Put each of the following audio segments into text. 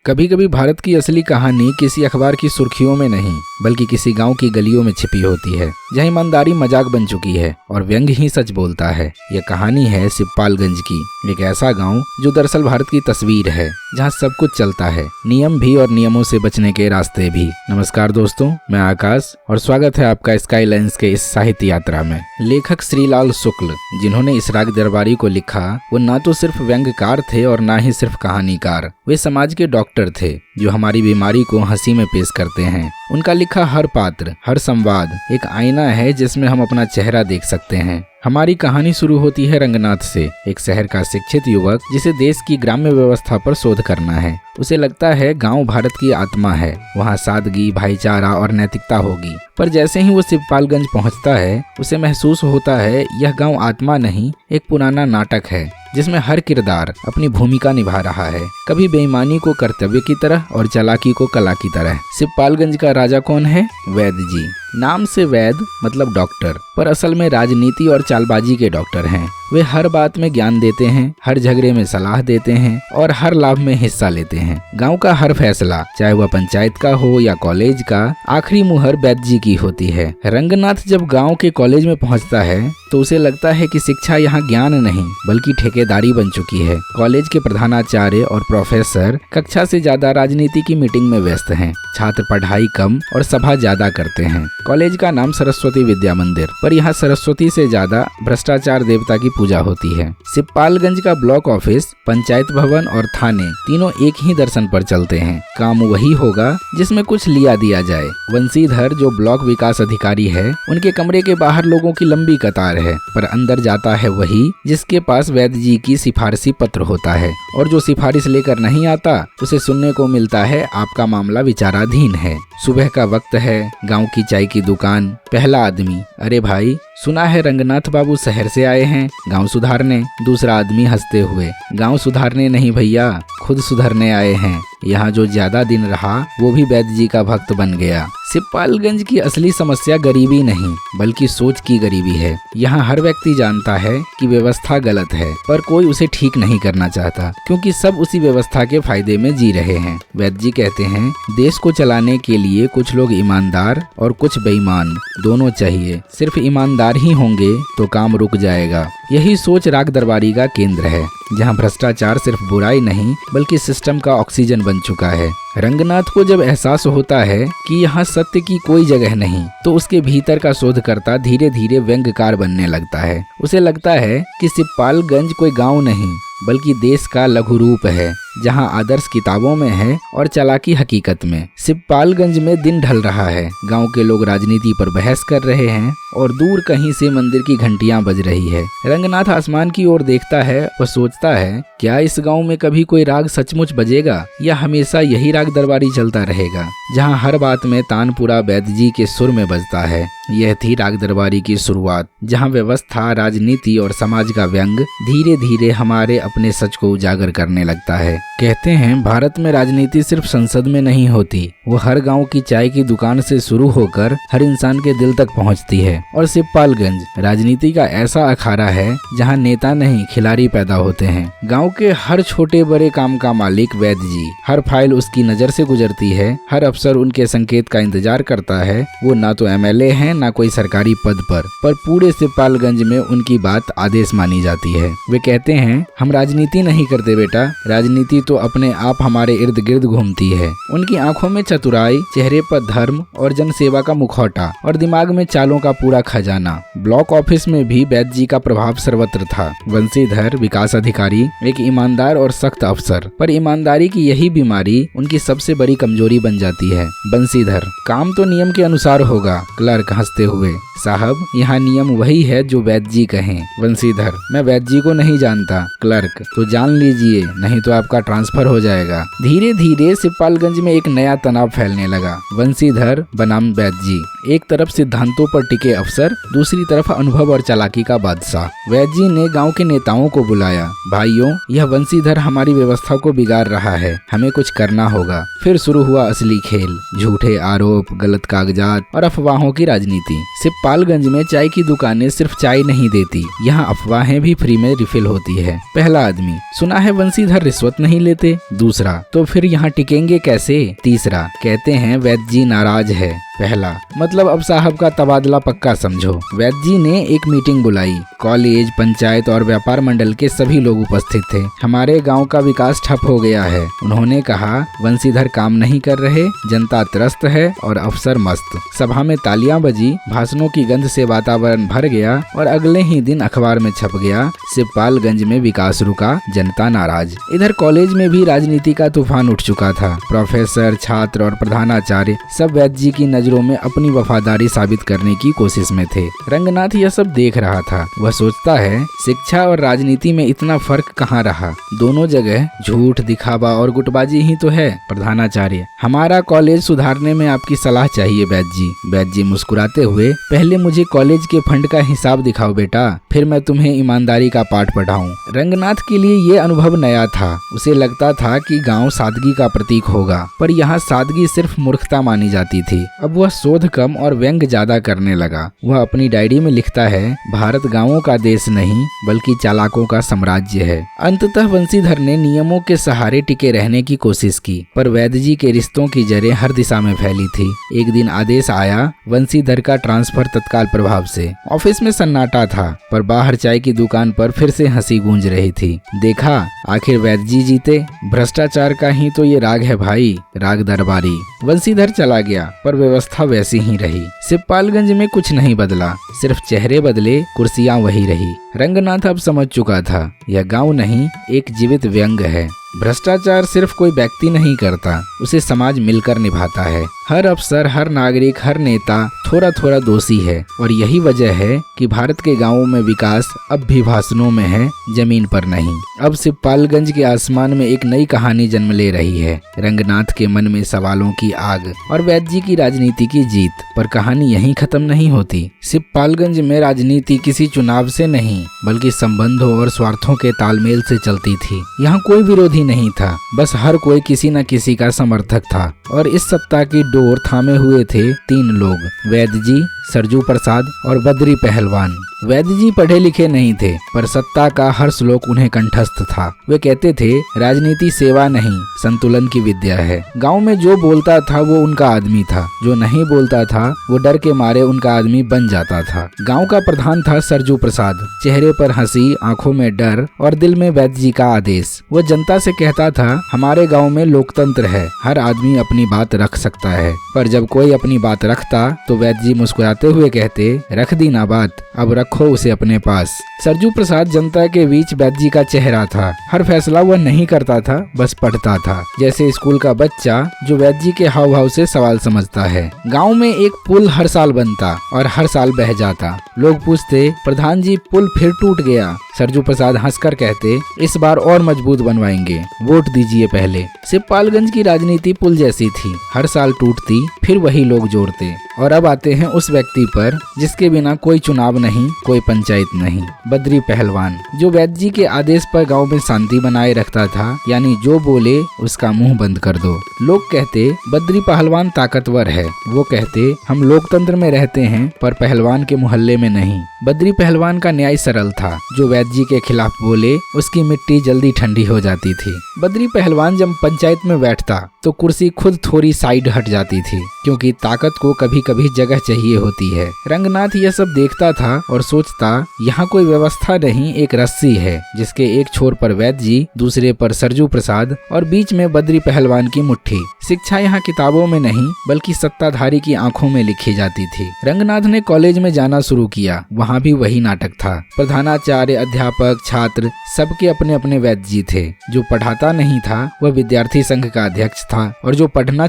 कभी कभी भारत की असली कहानी किसी अखबार की सुर्खियों में नहीं बल्कि किसी गांव की गलियों में छिपी होती है, जहां ईमानदारी मजाक बन चुकी है और व्यंग ही सच बोलता है। यह कहानी है सिपालगंज की, एक ऐसा गांव जो दरअसल भारत की तस्वीर है, जहां सब कुछ चलता है, नियम भी और नियमों से बचने के रास्ते भी। नमस्कार दोस्तों, मैं आकाश और स्वागत है आपका स्काई लाइन्स के इस साहित्य यात्रा में। लेखक श्रीलाल शुक्ल, जिन्होंने इस राग दरबारी को लिखा, वो ना तो सिर्फ व्यंग्यकार थे और ना ही सिर्फ कहानीकार, वे समाज के डॉक्टर थे जो हमारी बीमारी को हंसी में पेश करते हैं। उनका लिखा हर पात्र, हर संवाद एक आईना है जिसमें हम अपना चेहरा देख सकते हैं। हमारी कहानी शुरू होती है रंगनाथ से, एक शहर का शिक्षित युवक जिसे देश की ग्राम्य व्यवस्था पर शोध करना है। उसे लगता है गांव भारत की आत्मा है, वहाँ सादगी, भाईचारा और नैतिकता होगी। पर जैसे ही वो सिपालगंज पहुँचता है, उसे महसूस होता है यह गांव आत्मा नहीं, एक पुराना नाटक है जिसमें हर किरदार अपनी भूमिका निभा रहा है, कभी बेईमानी को कर्तव्य की तरह और चालाकी को कला की तरह। सिपालगंज का राजा कौन है? वैद जी। नाम से वैद मतलब डॉक्टर, पर असल में राजनीति और चालबाजी के डॉक्टर हैं। वे हर बात में ज्ञान देते हैं, हर झगड़े में सलाह देते हैं और हर लाभ में हिस्सा लेते हैं। गांव का हर फैसला, चाहे वह पंचायत का हो या कॉलेज का, आखिरी मुहर वैद जी की होती है। रंगनाथ जब गांव के कॉलेज में पहुंचता है तो उसे लगता है कि शिक्षा यहाँ ज्ञान नहीं बल्कि ठेकेदारी बन चुकी है। कॉलेज के प्रधानाचार्य और प्रोफेसर कक्षा से ज्यादा राजनीति की मीटिंग में व्यस्त हैं। छात्र पढ़ाई कम और सभा ज्यादा करते हैं। कॉलेज का नाम सरस्वती विद्या मंदिर, पर यहाँ सरस्वती से ज्यादा भ्रष्टाचार देवता की पूजा होती है। सिपालगंज का ब्लॉक ऑफिस, पंचायत भवन और थाने तीनों एक ही दर्शन पर चलते हैं। काम वही होगा जिसमें कुछ लिया दिया जाए। वंशीधर जो ब्लॉक विकास अधिकारी है, उनके कमरे के बाहर लोगों की लंबी कतार है, पर अंदर जाता है वही जिसके पास वैद जी की सिफारिशी पत्र होता है, और जो सिफारिश लेकर नहीं आता उसे सुनने को मिलता है आपका मामला विचाराधीन है। सुबह का वक्त है, गांव की चाय की दुकान। पहला आदमी, अरे भाई सुना है रंगनाथ बाबू शहर से आए हैं गांव सुधारने। दूसरा आदमी हंसते हुए, गांव सुधारने नहीं भैया, खुद सुधरने आए हैं। यहाँ जो ज्यादा दिन रहा वो भी वैद जी का भक्त बन गया। सिपालगंज की असली समस्या गरीबी नहीं बल्कि सोच की गरीबी है। यहाँ हर व्यक्ति जानता है कि व्यवस्था गलत है, पर कोई उसे ठीक नहीं करना चाहता क्योंकि सब उसी व्यवस्था के फायदे में जी रहे हैं। वैद जी कहते हैं, देश को चलाने के लिए कुछ लोग ईमानदार और कुछ बेईमान दोनों चाहिए। सिर्फ ईमानदार ही होंगे तो काम रुक जाएगा। यही सोच राग दरबारी का केंद्र है, जहाँ भ्रष्टाचार सिर्फ बुराई नहीं बल्कि सिस्टम का ऑक्सीजन बन चुका है। रंगनाथ को जब एहसास होता है कि यहाँ सत्य की कोई जगह नहीं, तो उसके भीतर का शोधकर्ता धीरे धीरे व्यंग्यकार बनने लगता है। उसे लगता है कि सिपालगंज कोई गांव नहीं बल्कि देश का लघु रूप है, जहां आदर्श किताबों में है और चालाकी हकीकत में। सिपालगंज में दिन ढल रहा है, गांव के लोग राजनीति पर बहस कर रहे हैं और दूर कहीं से मंदिर की घंटियां बज रही है। रंगनाथ आसमान की ओर देखता है और सोचता है, क्या इस गांव में कभी कोई राग सचमुच बजेगा या हमेशा यही राग दरबारी चलता रहेगा, जहां हर बात में तानपुरा वैद जी के सुर में बजता है। यह थी राग दरबारी की शुरुआत, जहां व्यवस्था, राजनीति और समाज का व्यंग धीरे धीरे हमारे अपने सच को उजागर करने लगता है। कहते हैं भारत में राजनीति सिर्फ संसद में नहीं होती, वो हर गांव की चाय की दुकान से शुरू होकर हर इंसान के दिल तक पहुंचती है। और सिपालगंज राजनीति का ऐसा अखाड़ा है जहां नेता नहीं खिलाड़ी पैदा होते हैं। गांव के हर छोटे बड़े काम का मालिक वैद जी, हर फाइल उसकी नजर से गुजरती है, हर अफसर उनके संकेत का इंतजार करता है। वो ना तो एमएलए हैं ना कोई सरकारी पद पर पूरे सिपालगंज में उनकी बात आदेश मानी जाती है। वे कहते हैं, हम राजनीति नहीं करते बेटा, राजनीति तो अपने आप हमारे इर्द गिर्द घूमती है। उनकी आंखों में चतुराई, चेहरे पर धर्म और जनसेवा का मुखौटा और दिमाग में चालों का पूरा खजाना। ब्लॉक ऑफिस में भी वैद जी का प्रभाव सर्वत्र था। वंशीधर विकास अधिकारी एक ईमानदार और सख्त अफसर, पर ईमानदारी की यही बीमारी उनकी सबसे बड़ी कमजोरी बन जाती है। वंशीधर, काम तो नियम के अनुसार होगा। क्लर्क हंसते हुए, साहब यहाँ नियम वही है जो वैद जी कहें। वंशीधर, मैं वैद जी को नहीं जानता। क्लर्क, तो जान लीजिए नहीं तो आपका ट्रांसफर हो जाएगा। धीरे धीरे सिपालगंज में एक नया तनाव फैलने लगा। वंशीधर बनाम वैद जी, एक तरफ सिद्धांतों पर टिके अफसर, दूसरी तरफ अनुभव और चालाकी का बादशाह। वैद जी ने गांव के नेताओं को बुलाया, भाइयों यह वंशीधर हमारी व्यवस्था को बिगाड़ रहा है, हमें कुछ करना होगा। फिर शुरू हुआ असली खेल, झूठे आरोप, गलत कागजात और अफवाहों की राजनीति। सिपालगंज में चाय की दुकानें सिर्फ चाय नहीं देती, यहाँ अफवाहें भी फ्री में रिफिल होती है। पहला आदमी, सुना है वंशीधर रिश्वत नहीं नहीं लेते? दूसरा, तो फिर यहाँ टिकेंगे कैसे? तीसरा, कहते हैं वैद्य जी नाराज है। पहला, मतलब अब साहब का तबादला पक्का समझो। वैद्य जी ने एक मीटिंग बुलाई। कॉलेज, पंचायत और व्यापार मंडल के सभी लोग उपस्थित थे। हमारे गांव का विकास ठप हो गया है। उन्होंने कहा, वंशीधर काम नहीं कर रहे, जनता त्रस्त है और अफसर मस्त। सभा में तालियां बजी, भाषणों की गंध से वातावरण भर गया और अगले ही दिन अखबार में छप गया, सिपालगंज में विकास रुका, जनता नाराज। इधर कॉलेज में भी राजनीति का तूफान उठ चुका था। प्रोफेसर, छात्र और प्रधानाचार्य सब वैद्य जी की नजरों में अपनी वफादारी साबित करने की कोशिश में थे। रंगनाथ यह सब देख रहा था। वह सोचता है, शिक्षा और राजनीति में इतना फर्क कहाँ रहा? दोनों जगह झूठ, दिखावा और गुटबाजी ही तो है। प्रधानाचार्य, हमारा कॉलेज सुधारने में आपकी सलाह चाहिए वैद्य जी। वैद्य जी मुस्कुराते हुए, पहले मुझे कॉलेज के फंड का हिसाब दिखाओ बेटा, फिर मैं तुम्हें ईमानदारी का पाठ पढ़ाऊं। रंगनाथ के लिए ये अनुभव नया था। उसे लगता था कि गांव सादगी का प्रतीक होगा, पर यहाँ सादगी सिर्फ मूर्खता मानी जाती थी। अब वह शोध कम और व्यंग ज्यादा करने लगा। वह अपनी डायरी में लिखता है, भारत गांवों का देश नहीं बल्कि चालाकों का साम्राज्य है। अंततः वंशीधर ने नियमों के सहारे टिके रहने की कोशिश की, पर वैद्य जी के रिश्तों की जड़ें हर दिशा में फैली थी। एक दिन आदेश आया, वंशीधर का ट्रांसफर तत्काल प्रभाव से। ऑफिस में सन्नाटा था, पर बाहर चाय की दुकान पर फिर से हंसी गूंज रही थी। देखा, आखिर वैद्य जी जीते। भ्रष्टाचार का ही तो ये राग है भाई, राग दरबारी। वंशीधर चला गया, पर व्यवस्था वैसी ही रही। सिपालगंज में कुछ नहीं बदला, सिर्फ चेहरे बदले, कुर्सियां वही रही। रंगनाथ अब समझ चुका था, यह गांव नहीं, एक जीवित व्यंग है। भ्रष्टाचार सिर्फ कोई व्यक्ति नहीं करता, उसे समाज मिलकर निभाता है। हर अफसर, हर नागरिक, हर नेता थोड़ा थोड़ा दोषी है, और यही वजह है कि भारत के गांवों में विकास अब भी भाषणों में है, जमीन पर नहीं। अब सिपालगंज के आसमान में एक नई कहानी जन्म ले रही है। रंगनाथ के मन में सवालों की आग और वैद्य जी की राजनीति की जीत। पर कहानी यहीं खत्म नहीं होती। सिपालगंज में राजनीति किसी चुनाव से नहीं बल्कि संबंधों और स्वार्थों के तालमेल से चलती थी। यहाँ कोई विरोधी नहीं था, बस हर कोई किसी न किसी का समर्थक था। और इस सत्ता की डोर थामे हुए थे तीन लोग, वैद्य जी, सरजू प्रसाद और बद्री पहलवान। वैद्य जी पढ़े लिखे नहीं थे, पर सत्ता का हर श्लोक उन्हें कंठस्थ था। वे कहते थे, राजनीति सेवा नहीं, संतुलन की विद्या है। गांव में जो बोलता था वो उनका आदमी था, जो नहीं बोलता था वो डर के मारे उनका आदमी बन जाता था। गांव का प्रधान था सरजू प्रसाद। चेहरे पर हंसी, आंखों में डर और दिल में वैद्य जी का आदेश। वो जनता से कहता था, हमारे गाँव में लोकतंत्र है, हर आदमी अपनी बात रख सकता है। पर जब कोई अपनी बात रखता तो वैद्य जी मुस्कुराते हुए कहते, रख दी ना बात, अब रखो उसे अपने पास। सरजू प्रसाद जनता के बीच वैद्य जी का चेहरा था। हर फैसला वह नहीं करता था, बस पढ़ता था, जैसे स्कूल का बच्चा जो वैद्य जी के हाव भाव से सवाल समझता है। गांव में एक पुल हर साल बनता और हर साल बह जाता। लोग पूछते, प्रधान जी पुल फिर टूट गया। सरजू प्रसाद हंसकर कहते, इस बार और मजबूत बनवाएंगे, वोट दीजिए पहले। सिपालगंज की राजनीति पुल जैसी थी, हर साल टूटती, फिर वही लोग जोड़ते। और अब आते हैं उस व्यक्ति पर जिसके बिना कोई चुनाव नहीं, कोई पंचायत नहीं, बद्री पहलवान, जो वैद्य जी के आदेश पर गांव में शांति बनाए रखता था, यानी जो बोले उसका मुंह बंद कर दो। लोग कहते, बद्री पहलवान ताकतवर है। वो कहते, हम लोकतंत्र में रहते हैं पर पहलवान के मोहल्ले में नहीं। बद्री पहलवान का न्याय सरल था, जो वैद्य जी के खिलाफ बोले उसकी मिट्टी जल्दी ठंडी हो जाती थी। बद्री पहलवान जब पंचायत में बैठता तो कुर्सी खुद थोड़ी साइड हट जाती थी, क्योंकि ताकत को कभी कभी जगह चाहिए होती है। रंगनाथ यह सब देखता था और सोचता, यहाँ कोई व्यवस्था नहीं, एक रस्सी है जिसके एक छोर पर वैद्य जी, दूसरे पर सरजू प्रसाद और बीच में बद्री पहलवान की मुट्ठी। शिक्षा यहाँ किताबों में नहीं बल्कि सत्ताधारी की आंखों में लिखी जाती थी। रंगनाथ ने कॉलेज में जाना शुरू किया। वहाँ भी वही नाटक था। प्रधानाचार्य, अध्यापक, छात्र सबके अपने अपने वैद्य जी थे। जो पढ़ाता नहीं था वह विद्यार्थी संघ का अध्यक्ष था, और जो पढ़ना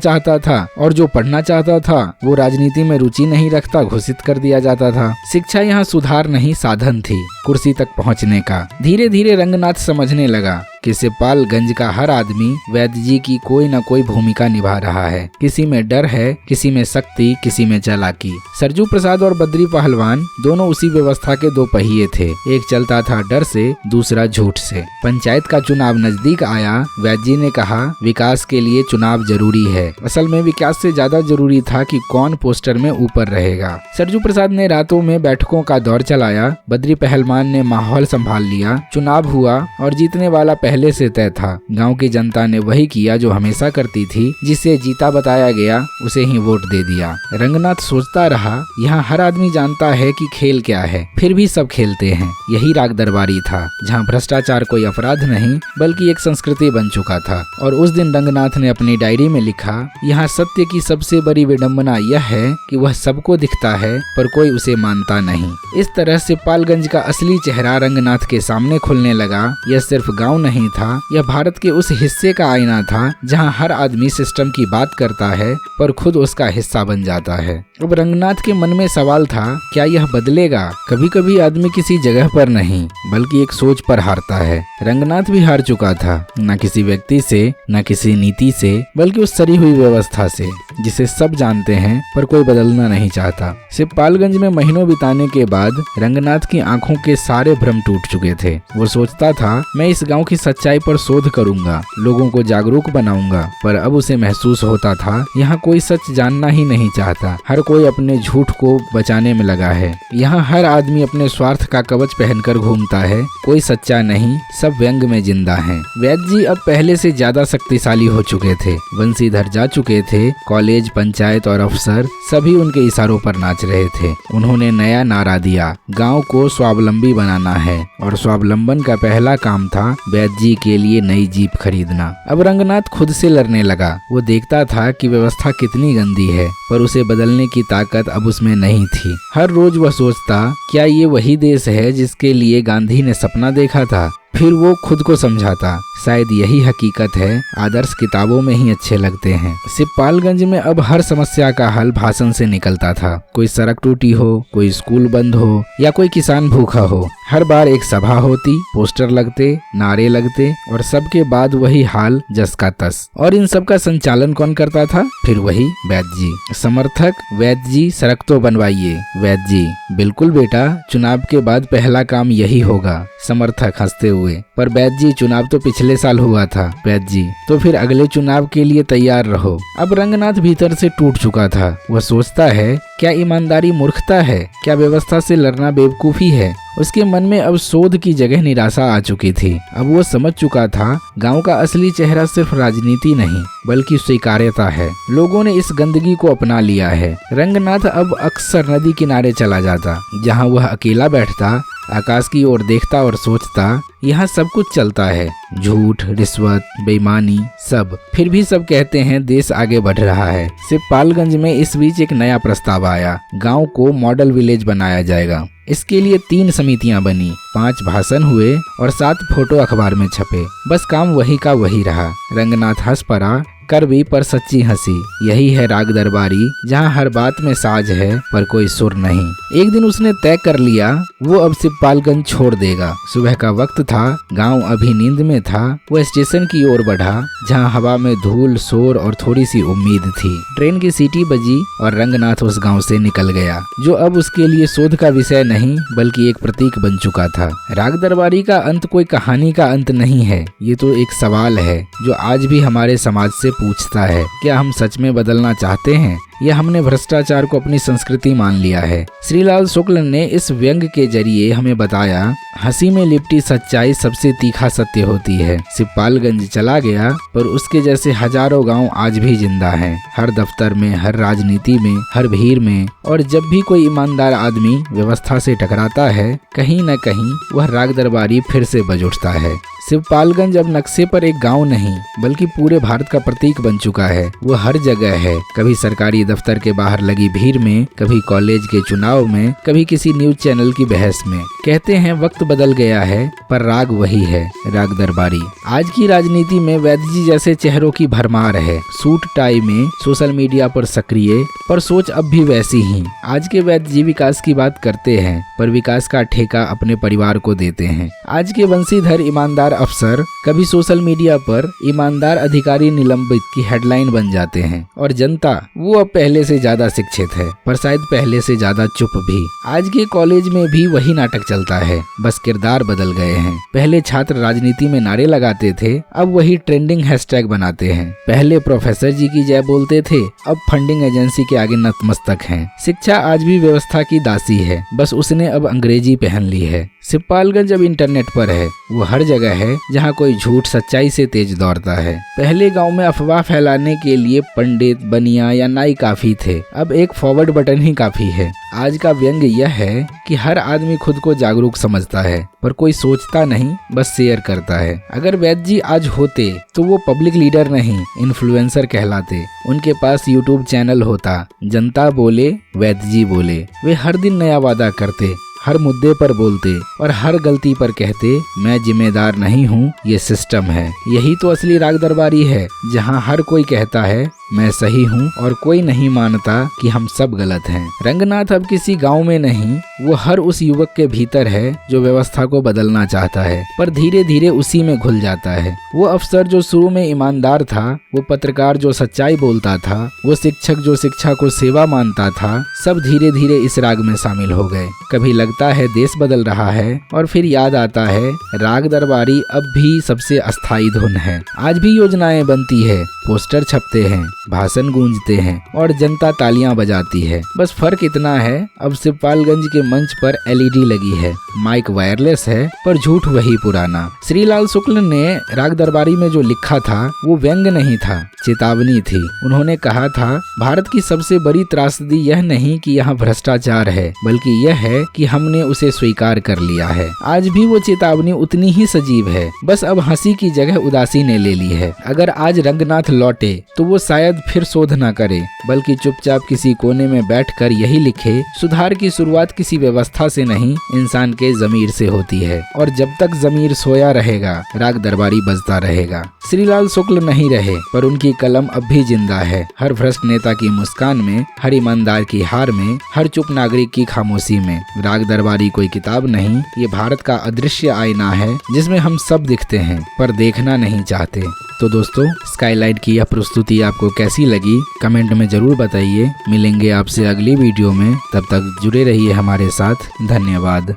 चाहता था वो राजनीति में रुचि नहीं रखता, घोषित कर दिया जाता था। शिक्षा यहाँ सुधार नहीं, साधन थी कुर्सी तक पहुँचने का। धीरे धीरे रंगनाथ समझने लगा कि सिपालगंज का हर आदमी वैद्य जी की कोई न कोई भूमिका निभा रहा है। किसी में डर है, किसी में शक्ति, किसी में चालाकी। सरजू प्रसाद और बद्री पहलवान दोनों उसी व्यवस्था के दो पहिए थे। एक चलता था डर से, दूसरा झूठ से। पंचायत का चुनाव नजदीक आया। वैद्य जी ने कहा, विकास के लिए चुनाव जरूरी है। असल में विकास से ज्यादा जरूरी था कि कौन पोस्टर में ऊपर रहेगा। सरजू प्रसाद ने रातों में बैठकों का दौर चलाया। बद्री पहलवान ने माहौल संभाल लिया। चुनाव हुआ और जीतने वाला पहले से तय था। गांव की जनता ने वही किया जो हमेशा करती थी, जिसे जीता बताया गया उसे ही वोट दे दिया। रंगनाथ सोचता रहा, यहाँ हर आदमी जानता है कि खेल क्या है, फिर भी सब खेलते हैं। यही राग दरबारी था, जहाँ भ्रष्टाचार कोई अपराध नहीं बल्कि एक संस्कृति बन चुका था। और उस दिन रंगनाथ ने अपनी डायरी में लिखा, यहाँ सत्य की सबसे बड़ी विडंबना यह है कि वह सबको दिखता है पर कोई उसे मानता नहीं। इस तरह से पालगंज का असली चेहरा रंगनाथ के सामने खुलने लगा। यह सिर्फ गांव नहीं था, यह भारत के उस हिस्से का आईना था जहां हर आदमी सिस्टम की बात करता है पर खुद उसका हिस्सा बन जाता है। अब रंगनाथ के मन में सवाल था, क्या यह बदलेगा? कभी कभी आदमी किसी जगह पर नहीं बल्कि एक सोच पर हारता है। रंगनाथ भी हार चुका था, न किसी व्यक्ति से, न किसी नीति से, बल्कि उस सरी हुई व्यवस्था से जिसे सब जानते हैं पर कोई बदलना नहीं चाहता। सिपालगंज में महीनों बिताने के बाद रंगनाथ की आंखों के सारे भ्रम टूट चुके थे। वो सोचता था, मैं इस गांव की सच्चाई पर शोध करूंगा, लोगों को जागरूक बनाऊंगा। पर अब उसे महसूस होता था, यहाँ कोई सच जानना ही नहीं चाहता। हर कोई अपने झूठ को बचाने में लगा है। यहाँ हर आदमी अपने स्वार्थ का कवच पहनकर घूमता है। कोई सच्चा नहीं, सब व्यंग में जिंदा हैं। वैद्य जी अब पहले से ज्यादा शक्तिशाली हो चुके थे। बंसीधर जा चुके थे। कॉलेज, पंचायत और अफसर सभी उनके इशारों पर नाच रहे थे। उन्होंने नया नारा दिया, गांव को स्वावलंबी बनाना है। और स्वावलंबन का पहला काम था वैद्य जी के लिए नई जीप खरीदना। अब रंगनाथ खुद से लड़ने लगा। वो देखता था कि व्यवस्था कितनी गंदी है, पर उसे बदलने की ताकत अब उसमें नहीं थी। हर रोज वह सोचता, क्या ये वही देश है जिसके लिए गांधी ने सपना देखा था? फिर वो खुद को समझाता, शायद यही हकीकत है, आदर्श किताबों में ही अच्छे लगते हैं। सिपालगंज में अब हर समस्या का हल भाषण से निकलता था। कोई सड़क टूटी हो, कोई स्कूल बंद हो या कोई किसान भूखा हो, हर बार एक सभा होती, पोस्टर लगते, नारे लगते और सबके बाद वही हाल जस का तस। और इन सब का संचालन कौन करता था? फिर वही वैद्य जी। समर्थक, वैद्य जी सड़क तो बनवाइए। वैद्य जी, बिल्कुल बेटा, चुनाव के बाद पहला काम यही होगा। समर्थक हंसते हुए, पर वैद्य जी चुनाव तो पिछले साल हुआ था। वैद्य जी, तो फिर अगले चुनाव के लिए तैयार रहो। अब रंगनाथ भीतर से टूट चुका था। वह सोचता है, क्या ईमानदारी मूर्खता है? क्या व्यवस्था से लड़ना बेवकूफी है? उसके मन में अब शोध की जगह निराशा आ चुकी थी। अब वो समझ चुका था, गांव का असली चेहरा सिर्फ राजनीति नहीं बल्कि स्वीकार्यता है। लोगों ने इस गंदगी को अपना लिया है। रंगनाथ अब अक्सर नदी किनारे चला जाता, जहां वह अकेला बैठता, आकाश की ओर देखता और सोचता, यहाँ सब कुछ चलता है, झूठ, रिश्वत, बेईमानी, सब। फिर भी सब कहते हैं देश आगे बढ़ रहा है। सिपालगंज में इस बीच एक नया प्रस्ताव आया, गांव को मॉडल विलेज बनाया जाएगा। इसके लिए 3 समितियां बनी, 5 भाषण हुए और 7 फोटो अखबार में छपे। बस काम वही का वही रहा। रंगनाथ हंस पड़ा, कर भी पर सच्ची हंसी। यही है राग दरबारी, जहाँ हर बात में साज है पर कोई सुर नहीं। एक दिन उसने तय कर लिया, वो अब सिपालगंज छोड़ देगा। सुबह का वक्त था, गांव अभी नींद में था। वो स्टेशन की ओर बढ़ा, जहाँ हवा में धूल, शोर और थोड़ी सी उम्मीद थी। ट्रेन की सीटी बजी और रंगनाथ उस गाँव से निकल गया, जो अब उसके लिए शोध का विषय नहीं बल्कि एक प्रतीक बन चुका था। राग दरबारी का अंत कोई कहानी का अंत नहीं है, ये तो एक सवाल है जो आज भी हमारे समाज से पूछता है, क्या हम सच में बदलना चाहते हैं या हमने भ्रष्टाचार को अपनी संस्कृति मान लिया है? श्रीलाल शुक्ल ने इस व्यंग के जरिए हमें बताया, हंसी में लिपटी सच्चाई सबसे तीखा सत्य होती है। सिपालगंज चला गया पर उसके जैसे हजारों गांव आज भी जिंदा हैं। हर दफ्तर में, हर राजनीति में, हर भीड़ में। और जब भी कोई ईमानदार आदमी व्यवस्था से टकराता है, कहीं न कहीं वह राग दरबारी फिर से बज उठता है। सिपालगंज अब नक्शे पर एक गांव नहीं बल्कि पूरे भारत का प्रतीक बन चुका है। वो हर जगह है, कभी सरकारी दफ्तर के बाहर लगी भीड़ में, कभी कॉलेज के चुनाव में, कभी किसी न्यूज चैनल की बहस में। कहते हैं वक्त बदल गया है पर राग वही है, राग दरबारी। आज की राजनीति में वैद्य जी जैसे चेहरों की भरमार है, सूट टाई में, सोशल मीडिया पर सक्रिय, पर सोच अब भी वैसी ही। आज के वैद्य जी विकास की बात करते हैं पर विकास का ठेका अपने परिवार को देते हैं। आज के बंसीधर ईमानदार अफसर कभी सोशल मीडिया पर ईमानदार अधिकारी निलंबित की हेडलाइन बन जाते हैं, और जनता वो अब पहले से ज्यादा शिक्षित है पर शायद पहले से ज्यादा चुप भी। आज के कॉलेज में भी वही नाटक चलता है, बस किरदार बदल गए हैं। पहले छात्र राजनीति में नारे लगाते थे, अब वही ट्रेंडिंग हैशटैग बनाते हैं। पहले प्रोफेसर जी की जय बोलते थे, अब फंडिंग एजेंसी के आगे नतमस्तक हैं। शिक्षा आज भी व्यवस्था की दासी है, बस उसने अब अंग्रेजी पहन ली है। सिपालगंज अब इंटरनेट पर है, वो हर जगह है जहाँ कोई झूठ सच्चाई से तेज दौड़ता है। पहले गांव में अफवाह फैलाने के लिए पंडित, बनिया या नाई काफी थे, अब एक फॉरवर्ड बटन ही काफी है। आज का व्यंग यह है कि हर आदमी खुद को जागरूक समझता है, पर कोई सोचता नहीं, बस शेयर करता है। अगर वैद्य जी आज होते तो वो पब्लिक लीडर नहीं, इन्फ्लुएंसर कहलाते। उनके पास यूट्यूब चैनल होता, जनता बोले वैद्य जी बोले। वे हर दिन नया वादा करते, हर मुद्दे पर बोलते और हर गलती पर कहते मैं जिम्मेदार नहीं हूँ, ये सिस्टम है। यही तो असली राग दरबारी है, जहाँ हर कोई कहता है मैं सही हूँ और कोई नहीं मानता कि हम सब गलत हैं। रंगनाथ अब किसी गांव में नहीं, वो हर उस युवक के भीतर है जो व्यवस्था को बदलना चाहता है, पर धीरे धीरे उसी में घुल जाता है। वो अफसर जो शुरू में ईमानदार था, वो पत्रकार जो सच्चाई बोलता था, वो शिक्षक जो शिक्षा को सेवा मानता था, सब धीरे धीरे इस राग में शामिल हो गए। कभी लगता है देश बदल रहा है और फिर याद आता है राग दरबारी अब भी सबसे अस्थायी धुन है। आज भी योजनाएं बनती है, पोस्टर छपते हैं, भाषण गूंजते हैं और जनता तालियां बजाती है। बस फर्क इतना है, अब सिपालगंज के मंच पर एलईडी लगी है, माइक वायरलेस है, पर झूठ वही पुराना। श्रीलाल शुक्ल ने राग दरबारी में जो लिखा था वो व्यंग नहीं था, चेतावनी थी। उन्होंने कहा था भारत की सबसे बड़ी त्रासदी यह नहीं कि यहाँ भ्रष्टाचार है, बल्कि यह है कि हमने उसे स्वीकार कर लिया है। आज भी वो चेतावनी उतनी ही सजीव है, बस अब हंसी की जगह उदासी ने ले ली है। अगर आज रंगनाथ लौटे तो वो शायद फिर शोध न करे, बल्कि चुपचाप किसी कोने में बैठकर यही लिखे सुधार की शुरुआत किसी व्यवस्था से नहीं, इंसान के जमीर से होती है। और जब तक जमीर सोया रहेगा राग दरबारी बजता रहेगा। श्रीलाल शुक्ल नहीं रहे, पर उनकी कलम अब भी जिंदा है। हर भ्रष्ट नेता की मुस्कान में, हर ईमानदार की हार में, हर चुप नागरिक की खामोशी में। राग दरबारी कोई किताब नहीं, ये भारत का अदृश्य आईना है जिसमें हम सब दिखते हैं पर देखना नहीं चाहते। तो दोस्तों, स्काईलाइट की यह प्रस्तुति आपको कैसी लगी कमेंट में जरूर बताइए। मिलेंगे आपसे अगली वीडियो में, तब तक जुड़े रहिए हमारे साथ। धन्यवाद।